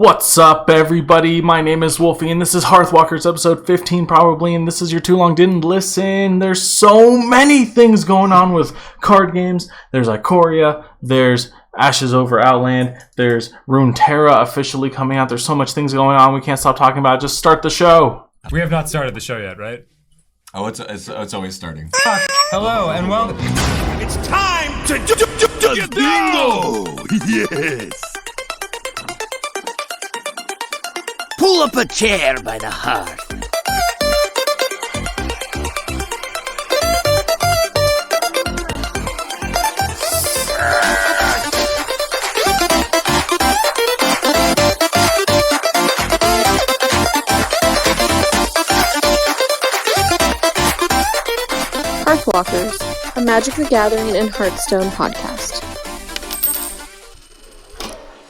What's up, everybody? My name is Wholfie, and this is Hearthwalkers episode 15, probably, and this is your too long didn't listen. There's so many things going on with card games. There's Ikoria, there's Ashes over Outland, there's Runeterra officially coming out. There's so much things going on we can't stop talking about. Just start the show. We have not started the show yet, right? Oh, it's always starting. Hello, and welcome. It's time to bingo! Yes! Pull up a chair by the hearth. Hearthwalkers, a Magic the Gathering and Hearthstone podcast.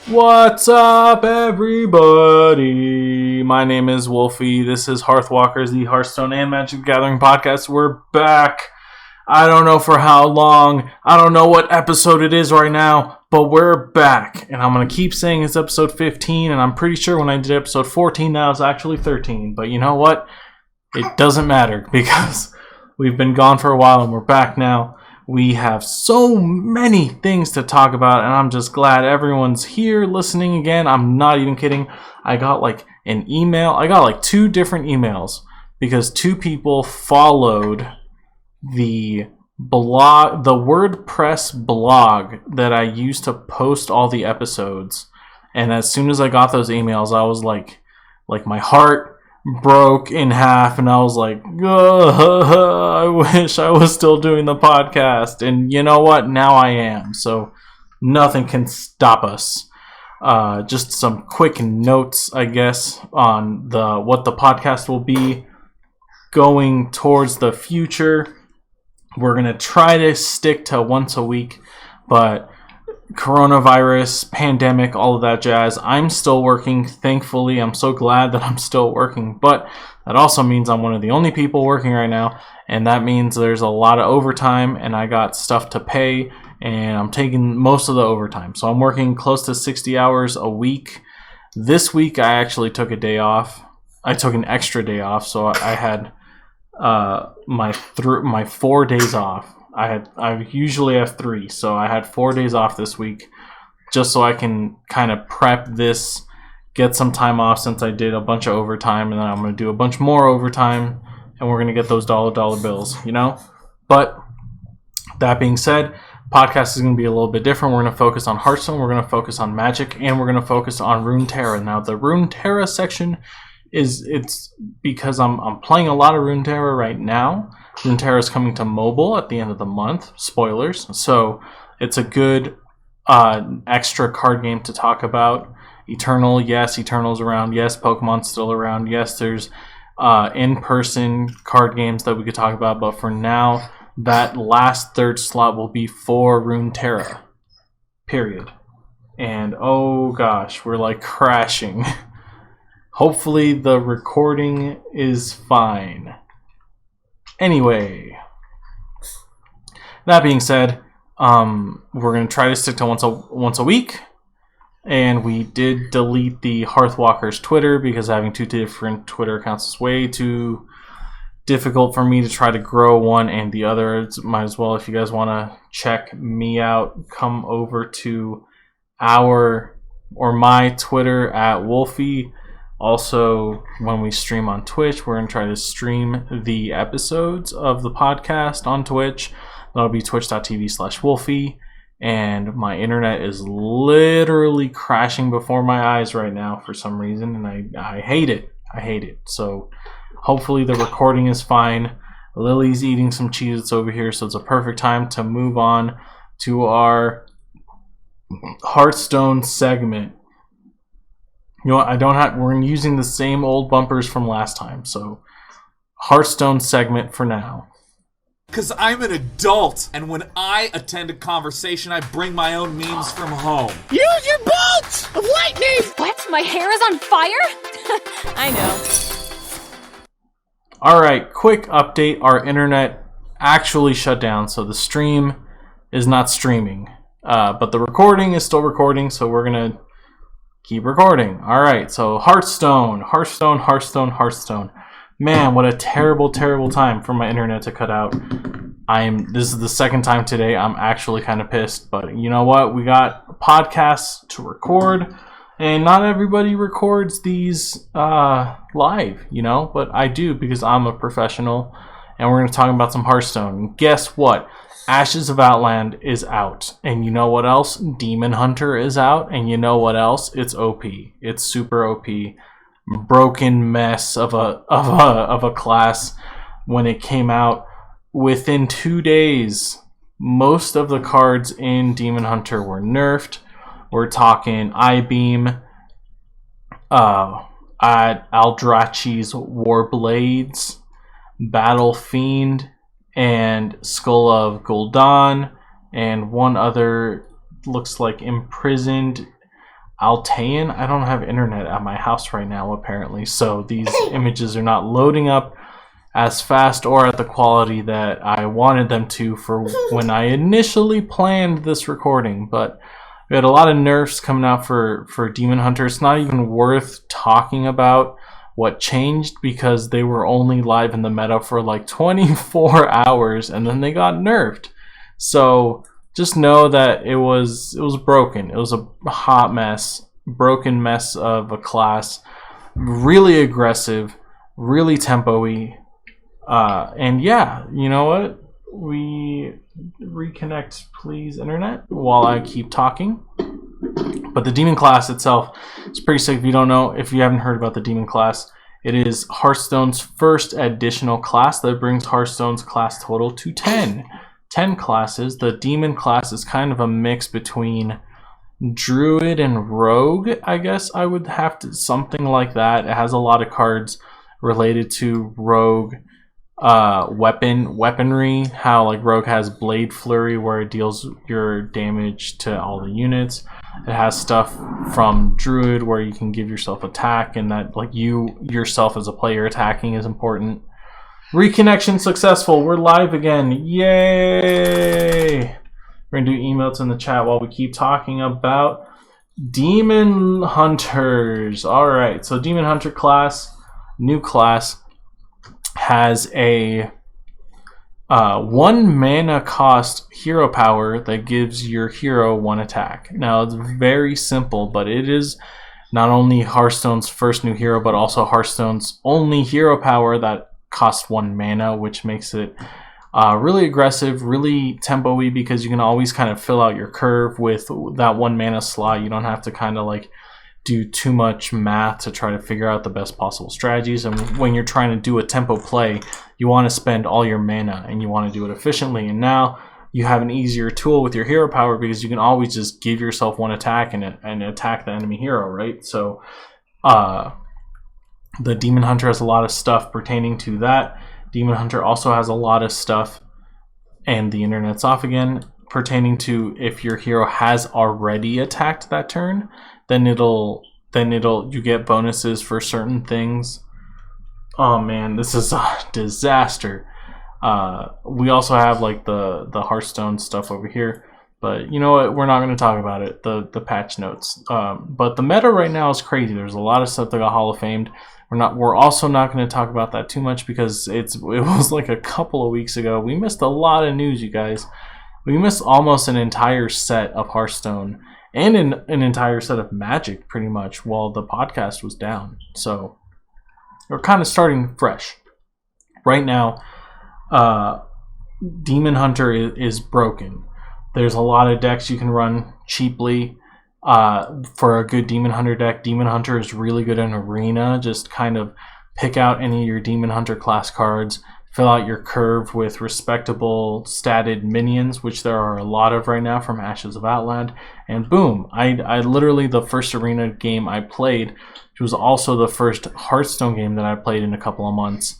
What's up, everybody? My name is Wholfie. This is Hearthwalkers, the Hearthstone and Magic the Gathering podcast. We're back. I don't know for how long. I don't know what episode it is right now, but we're back. And I'm going to keep saying it's episode 15, and I'm pretty sure when I did episode 14, that was actually 13. But you know what? It doesn't matter because we've been gone for a while and we're back now. We have so many things to talk about, and I'm just glad everyone's here listening again. I'm not even kidding. I got like an email. I got like 2 different emails because 2 people followed the blog, the WordPress blog that I used to post all the episodes. And as soon as I got those emails, I was like my heart broke in half, and I was like, I wish I was still doing the podcast. And you know what? Now I am. So nothing can stop us. Just some quick notes, I guess, on what the podcast will be going towards the future. We're going to try to stick to once a week, but coronavirus, pandemic, all of that jazz. I'm still working, thankfully. I'm so glad that I'm still working, but that also means I'm one of the only people working right now, and that means there's a lot of overtime, and I got stuff to pay, and I'm taking most of the overtime. So I'm working close to 60 hours a week. This week, I actually took a day off. I took an extra day off, so I had my 4 days off. I usually have 3, so I had 4 days off this week just so I can kind of prep this, get some time off since I did a bunch of overtime, and then I'm going to do a bunch more overtime, and we're going to get those dollar bills, you know? But that being said, podcast is going to be a little bit different. We're going to focus on Hearthstone, we're going to focus on Magic, and we're going to focus on Runeterra. Now, the Runeterra section it's because I'm playing a lot of Runeterra right now. Runeterra is coming to mobile at the end of the month. Spoilers. So it's a good extra card game to talk about. Eternal, yes, Eternal's around. Yes, Pokemon's still around. Yes, there's in-person card games that we could talk about. But for now, that last third slot will be for Runeterra. Period. And oh gosh, we're like crashing. Hopefully the recording is fine. Anyway, that being said, we're going to try to stick to once a week. And we did delete the Hearthwalkers Twitter because having 2 different Twitter accounts is way too difficult for me to try to grow one and the other. Might as well, if you guys want to check me out, come over to my Twitter at Wholfie. Also, when we stream on Twitch, we're going to try to stream the episodes of the podcast on Twitch. That'll be twitch.tv/Wholfie. And my internet is literally crashing before my eyes right now for some reason. And I hate it. I hate it. So hopefully the recording is fine. Lily's eating some Cheez-Its over here, so it's a perfect time to move on to our Hearthstone segment. You know what, we're using the same old bumpers from last time, so Hearthstone segment for now. Because I'm an adult, and when I attend a conversation, I bring my own memes from home. Use your bolts of lightning! What? My hair is on fire? I know. Alright, quick update. Our internet actually shut down, so the stream is not streaming. But the recording is still recording, so we're going to keep recording. Alright, so Hearthstone. Man, what a terrible, terrible time for my internet to cut out. This is the second time today. I'm actually kind of pissed, but you know what? We got podcasts to record, and not everybody records these live, you know? But I do because I'm a professional, and we're going to talk about some Hearthstone. And guess what? Ashes of Outland is out, and you know what else? Demon Hunter is out, and you know what else? It's OP. It's super OP. Broken mess of a class. When it came out, within 2 days, most of the cards in Demon Hunter were nerfed. We're talking I-Beam, at Aldrachi's Warblades, Battle Fiend, and Skull of Gul'dan, and one other looks like Imprisoned Antaen. I don't have internet at my house right now, apparently, so these images are not loading up as fast or at the quality that I wanted them to for when I initially planned this recording. But we had a lot of nerfs coming out for Demon Hunter. It's not even worth talking about what changed because they were only live in the meta for like 24 hours and then they got nerfed. So just know that it was broken. It was a hot mess, broken mess of a class, really aggressive, really tempo-y, and yeah, you know what? We reconnect, please, internet, while I keep talking. But the demon class itself is pretty sick. If you don't know, if you haven't heard about the demon class, it is Hearthstone's first additional class that brings Hearthstone's class total to 10. 10 classes. The demon class is kind of a mix between druid and rogue, I guess I would have to, something like that. It has a lot of cards related to rogue weaponry, how like rogue has blade flurry where it deals your damage to all the units. It has stuff from druid where you can give yourself attack, and that like you yourself as a player attacking is important. Reconnection successful. We're live again. Yay! We're gonna do emotes in the chat while we keep talking about Demon Hunters. Alright, so Demon Hunter class, new class, has a 1 mana cost hero power that gives your hero 1 attack. Now, it's very simple, but it is not only Hearthstone's first new hero, but also Hearthstone's only hero power that costs 1 mana, which makes it really aggressive, really tempo-y, because you can always kind of fill out your curve with that 1 mana slot. You don't have to kind of like do too much math to try to figure out the best possible strategies. And when you're trying to do a tempo play, you want to spend all your mana and you want to do it efficiently. And now you have an easier tool with your hero power because you can always just give yourself 1 attack and attack the enemy hero, right? So the Demon Hunter has a lot of stuff pertaining to that. Demon Hunter also has a lot of stuff, and the internet's off again, pertaining to if your hero has already attacked that turn, then you get bonuses for certain things. Oh man, this is a disaster. We also have like the Hearthstone stuff over here, but you know what? We're not going to talk about it. The patch notes. But the meta right now is crazy. There's a lot of stuff that got Hall of Famed. We're also not going to talk about that too much because it was like a couple of weeks ago. We missed a lot of news, you guys. We missed almost an entire set of Hearthstone and an entire set of Magic, pretty much, while the podcast was down. So we're kind of starting fresh. Right now, Demon Hunter is broken. There's a lot of decks you can run cheaply for a good Demon Hunter deck. Demon Hunter is really good in Arena. Just kind of pick out any of your Demon Hunter class cards, fill out your curve with respectable statted minions, which there are a lot of right now from Ashes of Outland, and boom, I literally, the first Arena game I played, which was also the first Hearthstone game that I played in a couple of months,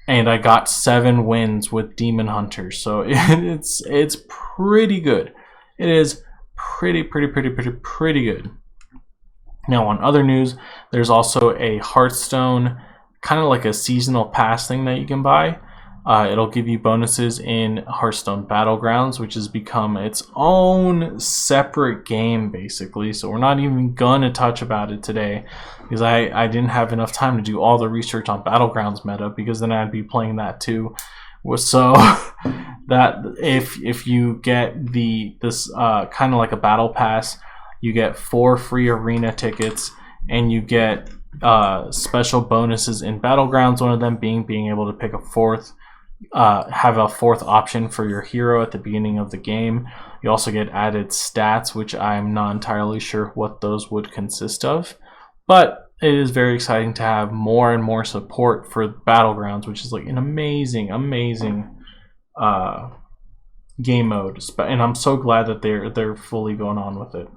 and I got 7 wins with Demon Hunter. So it's pretty good. It is pretty good. Now, on other news, there's also a Hearthstone kind of like a seasonal pass thing that you can buy. It'll give you bonuses in Hearthstone Battlegrounds, which has become its own separate game, basically. So we're not even gonna touch about it today, because I didn't have enough time to do all the research on Battlegrounds meta, because then I'd be playing that too. So that if you get this kind of like a battle pass, you get 4 free arena tickets, and you get special bonuses in Battlegrounds. One of them being able to pick a fourth, have a fourth option for your hero at the beginning of the game. You also get added stats, which I'm not entirely sure what those would consist of, but it is very exciting to have more and more support for Battlegrounds, which is like an amazing game mode, and I'm so glad that they're fully going on with it.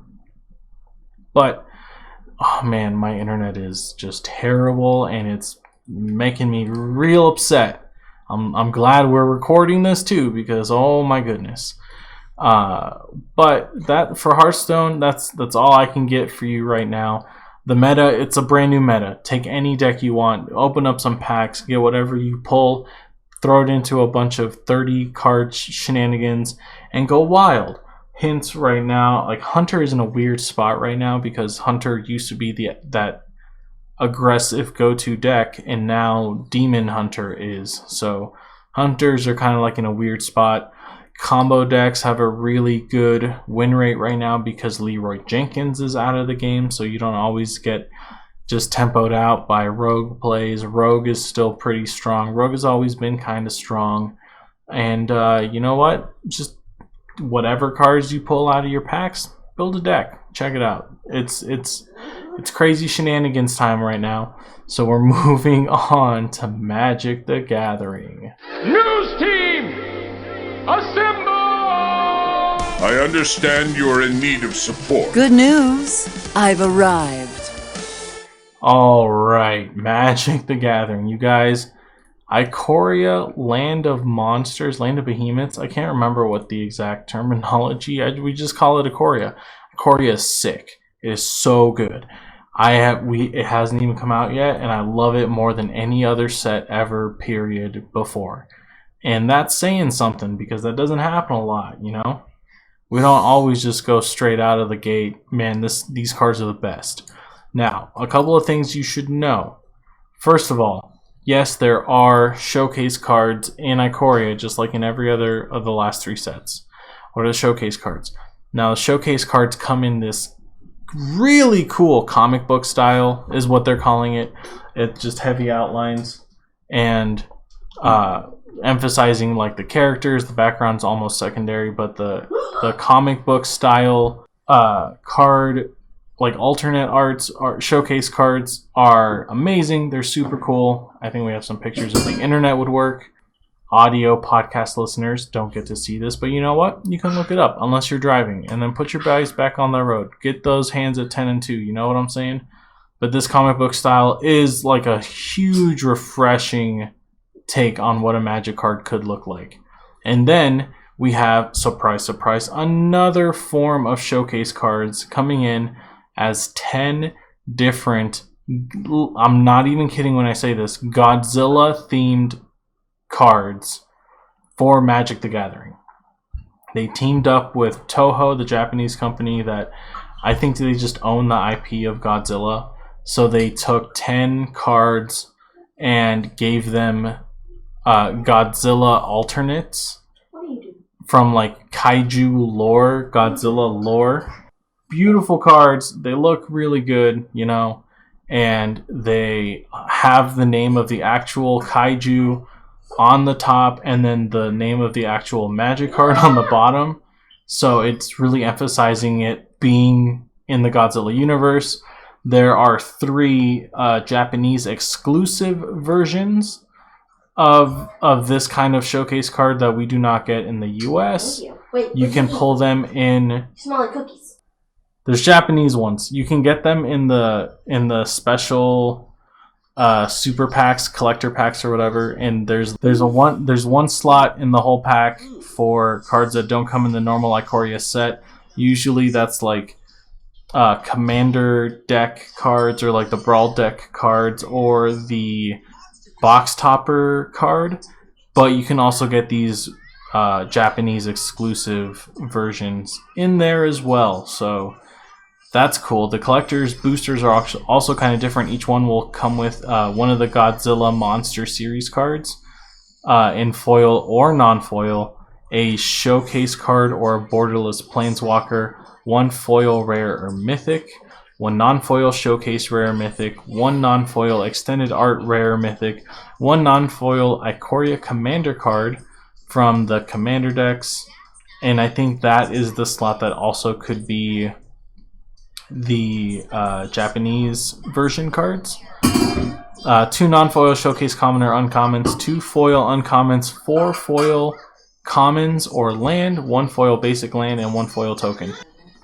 But oh man, my internet is just terrible, and it's making me real upset. I'm glad we're recording this too, because oh my goodness. But that for Hearthstone, that's all I can get for you right now. The meta, it's a brand new meta. Take any deck you want, open up some packs, get whatever you pull, throw it into a bunch of 30 card shenanigans, and go wild. Hints right now, like Hunter is in a weird spot right now, because Hunter used to be that aggressive go-to deck, and now Demon Hunter is. So Hunters are kind of like in a weird spot. Combo decks have a really good win rate right now because Leroy Jenkins is out of the game, so you don't always get just tempoed out by rogue plays. Rogue is still pretty strong. Rogue has always been kind of strong. And you know what? Just whatever cards you pull out of your packs, build a deck. Check it out. It's crazy shenanigans time right now. So we're moving on to Magic the Gathering. News team, assemble! I understand you're in need of support. Good news, I've arrived. All right, Magic the Gathering, you guys. Ikoria, Land of Monsters, Land of Behemoths. I can't remember what the exact terminology. We just call it Ikoria. Ikoria is sick. It is so good. It hasn't even come out yet, and I love it more than any other set ever, period, before. And that's saying something, because that doesn't happen a lot, you know? We don't always just go straight out of the gate, man, these cards are the best. Now, a couple of things you should know. First of all, yes, there are showcase cards in Ikoria, just like in every other of the last 3 sets. What are the showcase cards? Now, the showcase cards come in this really cool comic book style, is what they're calling it. It's just heavy outlines and emphasizing like the characters. The background's almost secondary, but the comic book style card, like alternate arts, showcase cards are amazing. They're super cool. I think we have some pictures if the internet would work. Audio podcast listeners don't get to see this, but you know what? You can look it up unless you're driving, and then put your guys back on the road. Get those hands at 10 and 2. You know what I'm saying? But this comic book style is like a huge, refreshing take on what a Magic card could look like. And then we have, surprise, surprise, another form of showcase cards coming in as 10 different, I'm not even kidding when I say this, Godzilla-themed cards for Magic the Gathering. They teamed up with Toho, the Japanese company that I think they just own the IP of Godzilla. So they took 10 cards and gave them Godzilla alternates from like kaiju lore, Godzilla lore. Beautiful cards. They look really good, you know, and they have the name of the actual kaiju on the top and then the name of the actual Magic card on the bottom. So it's really emphasizing it being in the Godzilla universe. There are 3 Japanese exclusive versions of this kind of showcase card that we do not get in the US. You can pull them in. You smell like cookies. There's Japanese ones. You can get them in the special super packs, collector packs, or whatever. And there's one slot in the whole pack for cards that don't come in the normal Ikoria set. Usually that's like commander deck cards, or like the brawl deck cards, or the box topper card. But you can also get these Japanese exclusive versions in there as well. So that's cool. The collector's boosters are also kind of different. Each one will come with one of the Godzilla Monster Series cards in foil or non-foil, a showcase card or a borderless planeswalker, one foil rare or mythic, one non-foil showcase rare mythic, one non-foil extended art rare mythic, one non-foil Ikoria commander card from the commander decks, and I think that is the slot that also could be the Japanese version cards. 2 non-foil showcase common or uncommons, 2 foil uncommons, 4 foil commons or land, 1 foil basic land, and 1 foil token.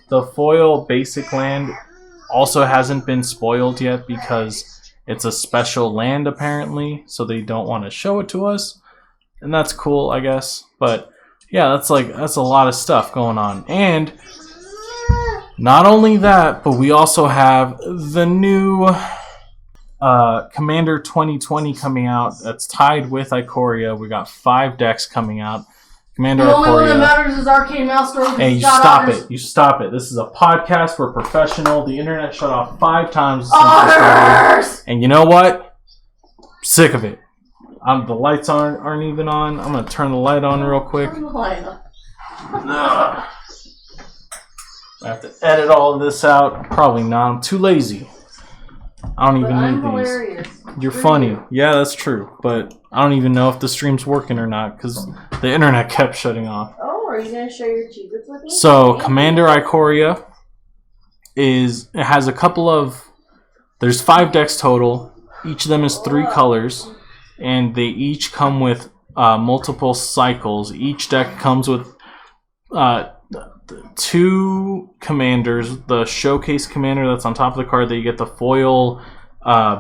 The foil basic land also hasn't been spoiled yet because it's a special land apparently, so they don't want to show it to us, and that's cool, I guess. But yeah, that's a lot of stuff going on. And not only that, but we also have the new Commander 2020 coming out. That's tied with Ikoria. We got 5 decks coming out. Commander the only Ikoria. one that matters is Arcane Maelstrom. Hey, you stop it. You stop it. This is a podcast. We're professional. The internet shut off 5 times since we started. And you know what? Sick of it. The lights aren't even on. I'm going to turn the light on real quick. I have to edit all of this out. Probably not. I'm too lazy. I don't even need these. Hilarious. You're funny. Yeah, that's true. But I don't even know if the stream's working or not because the internet kept shutting off. Oh, are you going to share your cheeses with me? So, Commander Ikoria has a couple of... There's 5 decks total. Each of them is 3 colors. And they each come with multiple cycles. Each deck comes with 2 commanders. The showcase commander that's on top of the card that you get the foil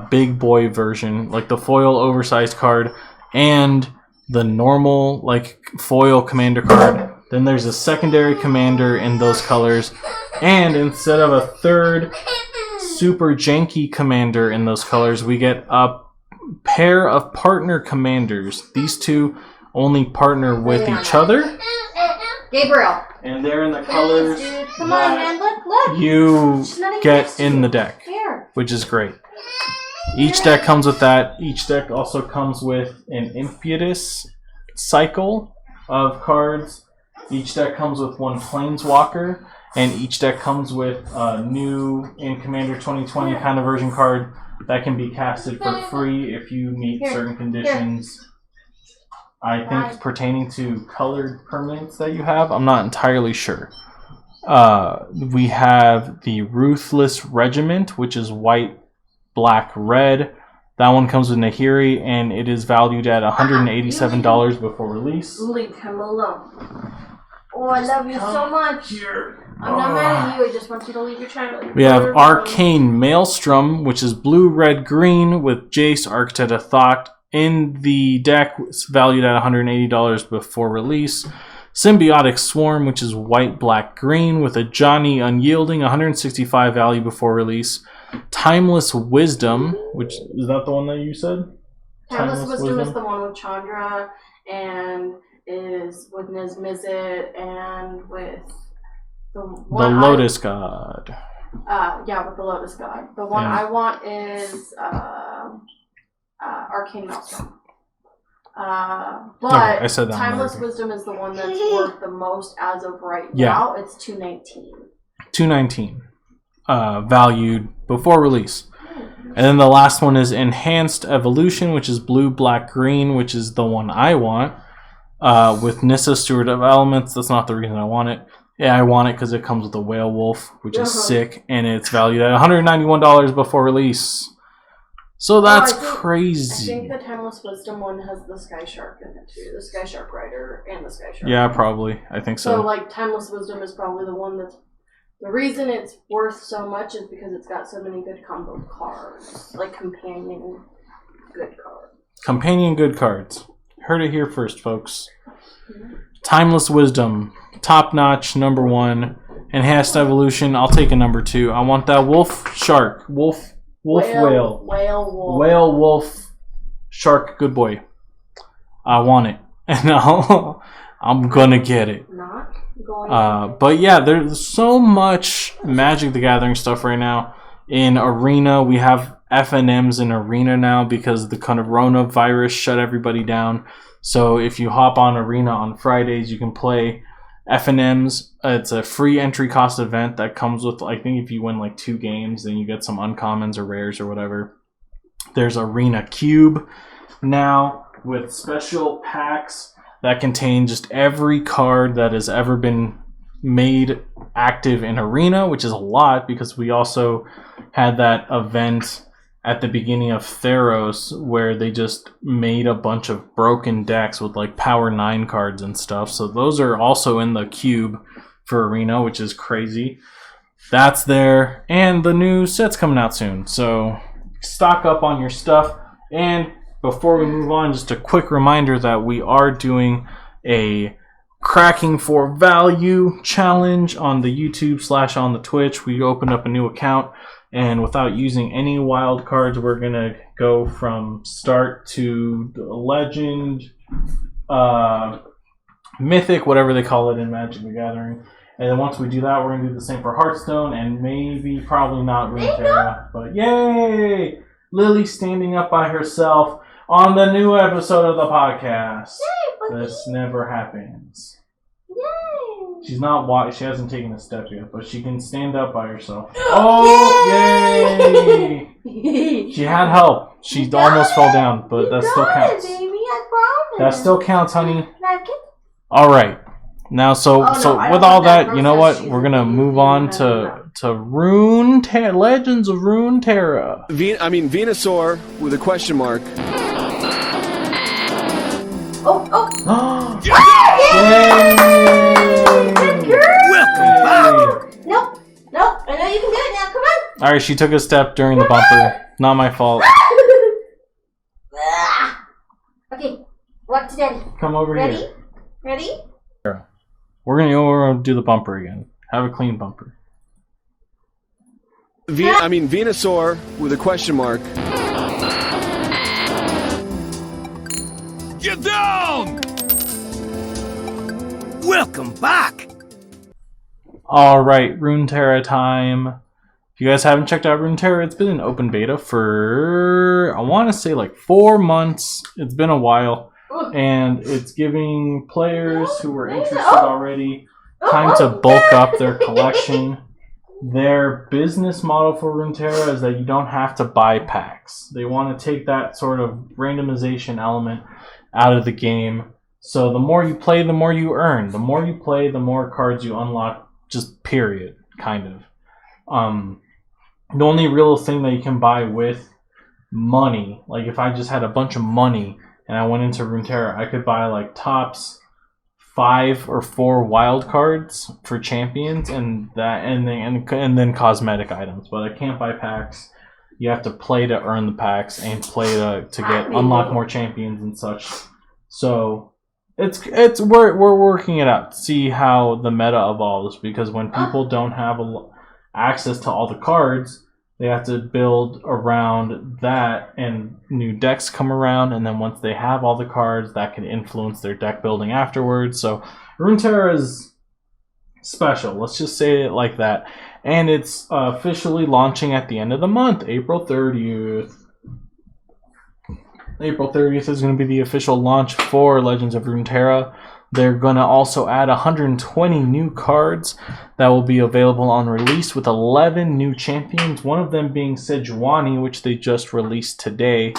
big boy version, like the foil oversized card, and the normal like foil commander card. Then there's a secondary commander in those colors, and instead of a 3rd super janky commander in those colors, we get a pair of partner commanders. These 2 only partner with each other. Gabriel. And they're in the colors Come on, man. Look. you get in the deck, which is great. Each deck comes with that. Each deck also comes with an Impetus cycle of cards. Each deck comes with 1 Planeswalker, and each deck comes with a new in Commander 2020 kind of version card that can be casted for free if you meet certain conditions. I think pertaining to colored permanents that you have. I'm not entirely sure. We have the Ruthless Regiment, which is white, black, red. That one comes with Nahiri, and it is valued at $187 before release. Leave him alone. Oh, I love you so much. I'm not mad at you. I just want you to leave your channel. We have Arcane Maelstrom, which is blue, red, green with Jace, Architect of Thought. In the deck, it's valued at $180 before release. Symbiotic Swarm, which is white, black, green with a Johnny Unyielding, $165 value before release. Timeless Wisdom, which is that the one that you said? Timeless Wisdom is the one with Chandra and is with Niz Mizzet and with the Lotus God. Yeah, with the Lotus God. The one I want is Arcane Maelstrom. But I said that Timeless Wisdom is the one that's worth the most as of right now. It's $219. $219. Valued before release. And then the last one is Enhanced Evolution, which is blue, black, green, which is the one I want. With Nissa, Steward of Elements. That's not the reason I want it. Yeah, I want it because it comes with a Whale Wolf, which is sick, and it's valued at $191 before release. So that's crazy. I think the Timeless Wisdom one has the Sky Shark in it too. The Sky Shark Rider and the Sky Shark. Yeah, probably. I think so. So, like, Timeless Wisdom is probably the one that's... The reason it's worth so much is because it's got so many good combo cards. Like, companion good cards. Companion good cards. Heard it here first, folks. Timeless Wisdom. Top-notch, number 1. Enhanced Evolution, I'll take a number 2. I want that Wolf Shark. Wolf Whale. Whale Wolf. Whale Wolf Shark Good Boy. I want it. and I'm gonna get it. Not going. But yeah, there's so much Magic the Gathering stuff right now. In Arena, we have FNMs in Arena now because the coronavirus shut everybody down. So if you hop on Arena on Fridays, you can play FNMs. It's a free entry cost event that comes with, I think if you win like 2 games, then you get some uncommons or rares or whatever. There's Arena Cube now with special packs that contain just every card that has ever been made active in Arena, which is a lot because we also had that event at the beginning of Theros where they just made a bunch of broken decks with like Power 9 cards and stuff. So those are also in the cube for Arena, which is crazy. That's there. And the new set's coming out soon. So stock up on your stuff. And before we move on, just a quick reminder that we are doing a Cracking for Value challenge on the YouTube / on the Twitch. We opened up a new account, and without using any wild cards, we're gonna go from start to Legend, Mythic, whatever they call it in Magic the Gathering. And then once we do that, we're gonna do the same for Hearthstone, and maybe, probably not Runeterra. But yay! Lily standing up by herself on the new episode of the podcast. This never happens. Yay! She's not. She hasn't taken a step yet, but she can stand up by herself. Oh, yay! She had help. She almost fell down, but that still counts. Baby, I promise. That still counts, honey. Like it? All right. Now, so I with don't all want that, you know what? process. We're gonna move on to Legends of Runeterra. Venusaur with a question mark. Oh! Yay! Welcome back. Nope. I know you can do it now. Come on. All right, she took a step during the bumper. Not my fault. Okay. What to daddy? Come over Ready? here. Ready? We're gonna do the bumper again. Have a clean bumper. Venusaur with a question mark. Get down! Welcome back. All right, Runeterra time. If you guys haven't checked out Runeterra, it's been in open beta for, I want to say, like 4 months. It's been a while. And it's giving players who were interested already time to bulk up their collection. Their business model for Runeterra is that you don't have to buy packs. They want to take that sort of randomization element out of the game. So the more you play, the more you earn. The more you play, the more cards you unlock, just period, kind of. The only real thing that you can buy with money, like if I just had a bunch of money and I went into Runeterra, I could buy like tops 5 or 4 wild cards for champions and then cosmetic items. But I can't buy packs. You have to play to earn the packs and play to get unlock more champions and such. So we're working it out to see how the meta evolves, because when people don't have access to all the cards, they have to build around that, and new decks come around, and then once they have all the cards, that can influence their deck building afterwards. So Runeterra is special, let's just say it like that. And it's officially launching at the end of the month, April 30th. April 30th is going to be the official launch for Legends of Runeterra. They're going to also add 120 new cards that will be available on release, with 11 new champions, one of them being Sejuani, which they just released today.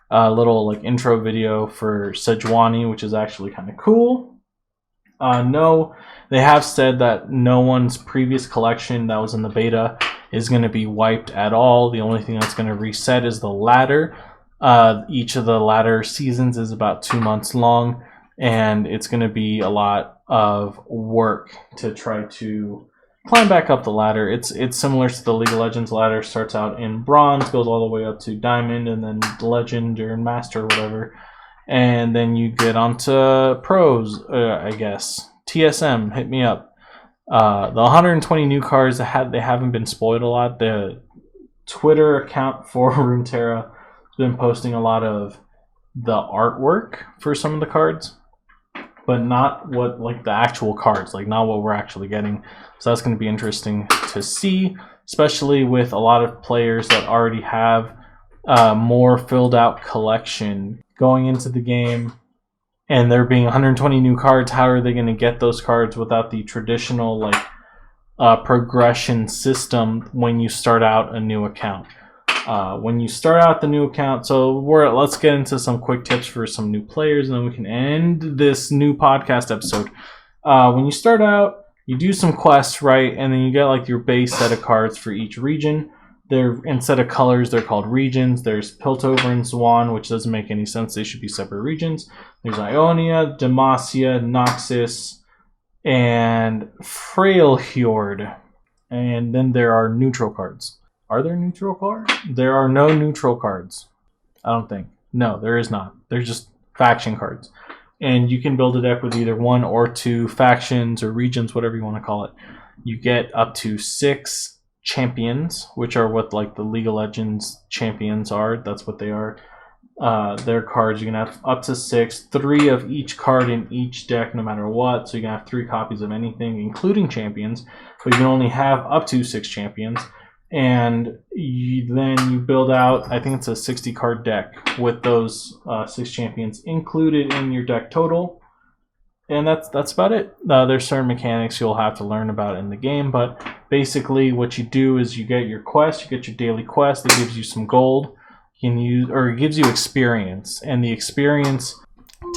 A little like intro video for Sejuani, which is actually kind of cool. No, they have said that no one's previous collection that was in the beta is going to be wiped at all. The only thing that's going to reset is the ladder. Each of the ladder seasons is about 2 months long, and it's going to be a lot of work to try to climb back up the ladder. It's similar to the League of Legends ladder. Starts out in bronze, goes all the way up to diamond, and then legend or master or whatever. And then you get onto pros, I guess. TSM, hit me up. The 120 new cards, they haven't been spoiled a lot. The Twitter account for Runeterra has been posting a lot of the artwork for some of the cards. but not what like the actual cards, like not what we're actually getting. So that's going to be interesting to see, especially with a lot of players that already have more filled out collection going into the game, and there being 120 new cards. How are they going to get those cards without the traditional like progression system when you start out a new account? When you start out the new account, so let's get into some quick tips for some new players, and then we can end this new podcast episode. When you start out, you do some quests, right, and then you get like your base set of cards for each region. They're, instead of colors, they're called regions. There's Piltover and Swan, which doesn't make any sense. They should be separate regions. There's Ionia, Demacia, Noxus, and Freljord. And then there are neutral cards. Are there neutral cards? There are no neutral cards. I don't think. No, there is not. They're just faction cards. And you can build a deck with either 1 or 2 factions or regions, whatever you want to call it. You get up to 6 champions, which are what like the League of Legends champions are. That's what they are. Their cards, you can have up to 6, 3 of each card in each deck no matter what. So you can have 3 copies of anything, including champions, but you can only have up to 6 champions. And then you build out, I think it's a 60 card deck with those 6 champions included in your deck total. And that's about it. There's certain mechanics you'll have to learn about in the game, but basically what you do is you get your quest, you get your daily quest that gives you some gold. You can use, or it gives you experience, and the experience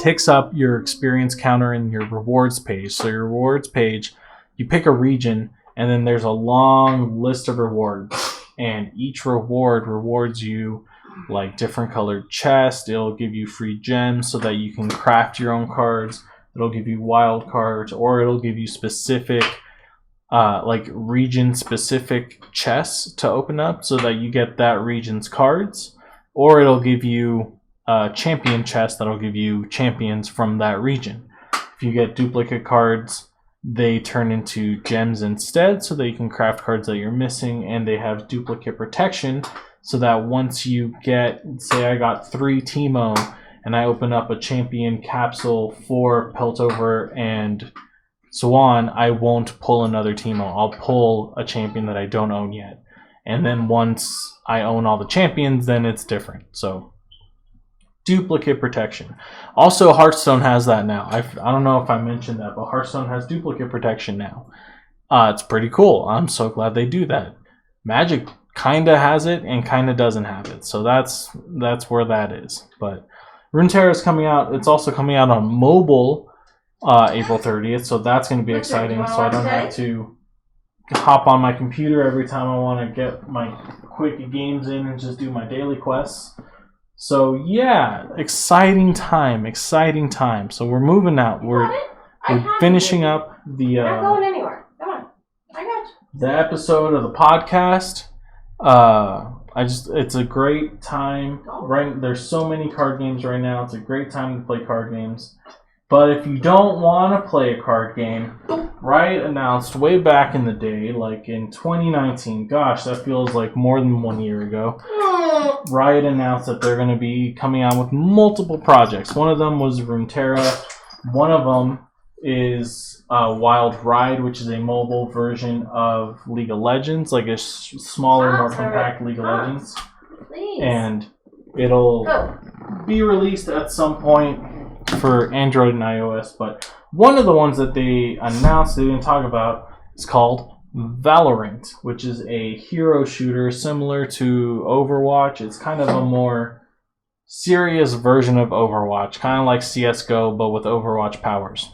ticks up your experience counter in your rewards page. So your rewards page, you pick a region, and then there's a long list of rewards, and each reward rewards you like different colored chests. It'll give you free gems so that you can craft your own cards. It'll give you wild cards, or it'll give you specific like region specific chests to open up so that you get that region's cards, or it'll give you champion chests that'll give you champions from that region. If you get duplicate cards, they turn into gems instead so that you can craft cards that you're missing, and they have duplicate protection so that once you get, say I got 3 Teemo and I open up a champion capsule for Piltover and Swan, I won't pull another Teemo. I'll pull a champion that I don't own yet. And then once I own all the champions, then it's different. So duplicate protection. Also, Hearthstone has that now. I don't know if I mentioned that, but Hearthstone has duplicate protection now. It's pretty cool. I'm so glad they do that. Magic kind of has it and kind of doesn't have it. So that's where that is. But Runeterra is coming out. It's also coming out on mobile April 30th. So that's going to be exciting. So I don't have to hop on my computer every time I want to get my quick games in and just do my daily quests. So yeah, exciting time. So we're moving out. We're finishing up the Not going anywhere. Come on. I got you. The episode of the podcast. It's a great time. Right, there's so many card games right now. It's a great time to play card games. But if you don't want to play a card game, Riot announced way back in the day, like in 2019, gosh, that feels like more than 1 year ago, Riot announced that they're going to be coming out with multiple projects. One of them was Runeterra. One of them is Wild Ride, which is a mobile version of League of Legends, like a smaller, more compact League of Legends. Please. And it'll be released at some point for Android and iOS, but one of the ones that they announced, they didn't talk about, is called Valorant, which is a hero shooter similar to Overwatch. It's kind of a more serious version of Overwatch, kind of like CSGO, but with Overwatch powers.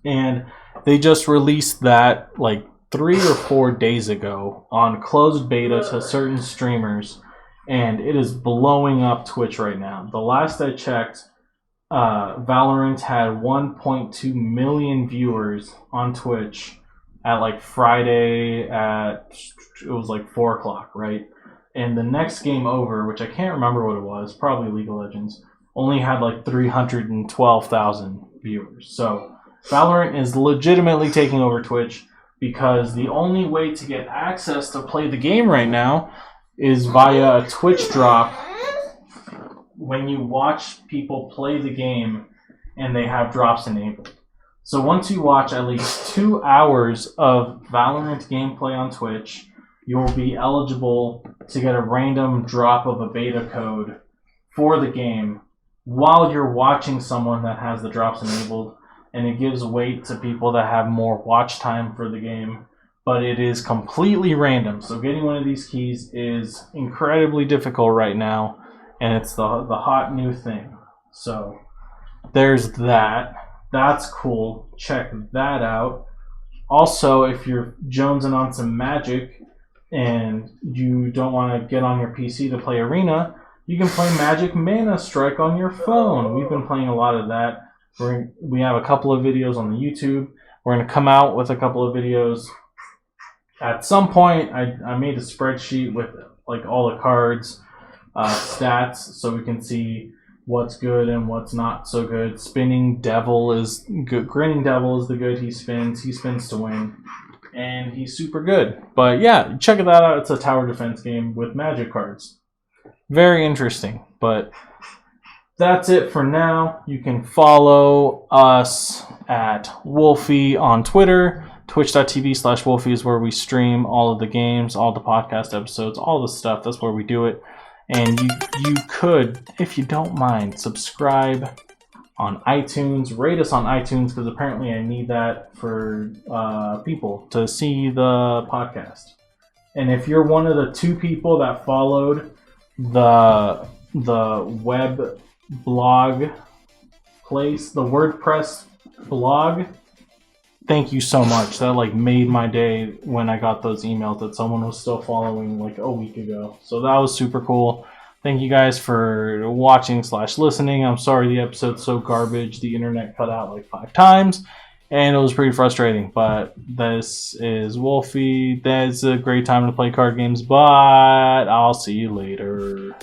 And they just released that like 3 or 4 days ago on closed beta to certain streamers, and it is blowing up Twitch right now. The last I checked, Valorant had 1.2 million viewers on Twitch at like Friday it was like 4 o'clock, right? And the next game over, which I can't remember what it was, probably League of Legends, only had like 312,000 viewers. So Valorant is legitimately taking over Twitch because the only way to get access to play the game right now is via a Twitch drop. When you watch people play the game, and they have drops enabled. So once you watch at least 2 hours of Valorant gameplay on Twitch, you'll be eligible to get a random drop of a beta code for the game while you're watching someone that has the drops enabled, and it gives weight to people that have more watch time for the game, but it is completely random. So getting one of these keys is incredibly difficult right now, and it's the hot new thing. So there's that. That's cool. Check that out. Also, if you're jonesing on some Magic and you don't want to get on your PC to play Arena, you can play Magic Mana Strike on your phone. We've been playing a lot of that. We have a couple of videos on the YouTube. We're going to come out with a couple of videos. At some point, I made a spreadsheet with like all the cards, stats, so we can see what's good and what's not so good. Spinning Devil is good. Grinning Devil is the good he spins. He spins to win. And he's super good. But yeah, check that out. It's a tower defense game with Magic cards. Very interesting. But that's it for now. You can follow us at Wholfie on Twitter. Twitch.tv/Wholfie is where we stream all of the games, all the podcast episodes, all the stuff. That's where we do it. And you could, if you don't mind, subscribe on iTunes. Rate us on iTunes, because apparently I need that for people to see the podcast. And if you're one of the 2 people that followed the web blog place, the WordPress blog, thank you so much. That like made my day when I got those emails that someone was still following like a week ago. So that was super cool. Thank you guys for watching/listening. I'm sorry the episode's so garbage. The internet cut out like 5 times and it was pretty frustrating. But this is Wholfie. That's a great time to play card games, but I'll see you later.